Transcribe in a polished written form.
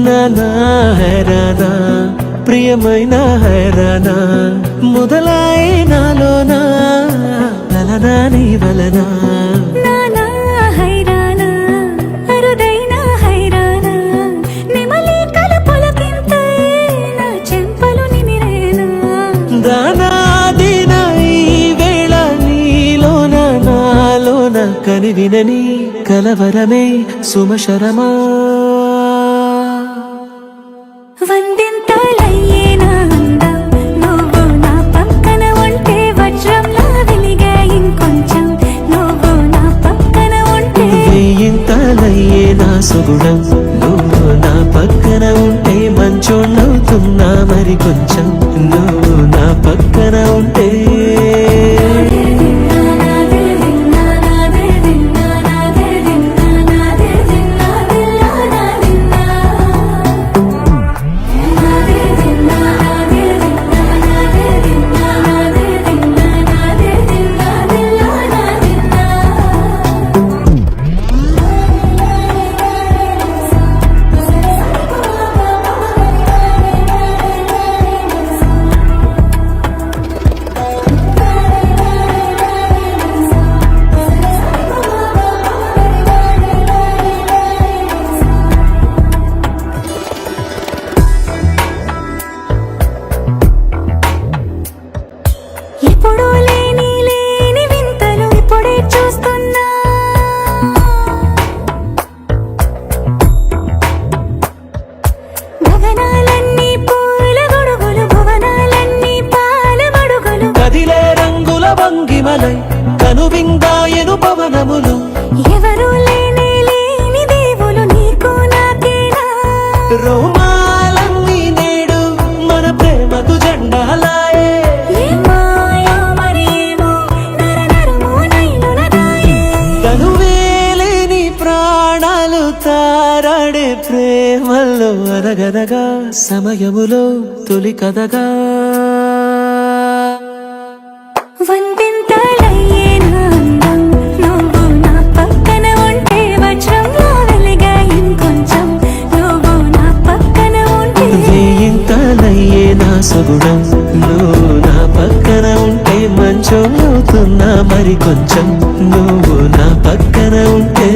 నానా హైరానా ప్రియమైన హైరానా మొదలాయి నాలోనా వలనా నీ వలనా నానా హైరానా అరుదైన హైరానా నిమలి కలపులకింతై నా చెంపలు నిమిరేనా దానాదిన ఈ వేళ నీలోన నాలోన కనివినని కలవరమే సుమశరమా వందింతలయ్యేనా అందం నువ్వు నా పక్కన ఉంటే వజ్రంలా వెలిగే ఇంకొంచెం నువ్వు నా పక్కన ఉంటే వెయ్యింతలయ్యే నా సుగుణం నువ్వు నా పక్కన ఉంటే మంచోళ్ళవుతున్నా మరి కొంచెం నువ్వు నా పక్కన ఉంటే ఎప్పుడూ లేని వింతలు ఇప్పుడే చూస్తున్నా గగనాలన్నీ పూల గొడుగులు భువనాలన్నీ పాల గొడుగులు కదిలే రంగుల భంగిమలై కనువిందాయను పవనములు ఎవరూ లేని దేవులు నీకు నాకేనా రోమాలన్నీ నేడు మన ప్రేమకు జెండాలాయే మాయా మరేమో నరనరమో నైలునదాయే తనువేలేని ప్రాణాలు తారాడే ప్రేమల్లో అనగనగా సమయములో తొలి కథగా వందింతలయ్యేనా అందం నువ్వు నా పక్కన ఉంటే వజ్రంలా వెలిగే ఇంకొంచెం నువ్వు నా పక్కన ఉంటే వెయ్యింతలయ్యే నా సగుణం నువ్వు నా పక్కన ఉంటే మంచోళ్ళవుతున్నా మరి కొంచెం నువ్వు నా పక్కన ఉంటే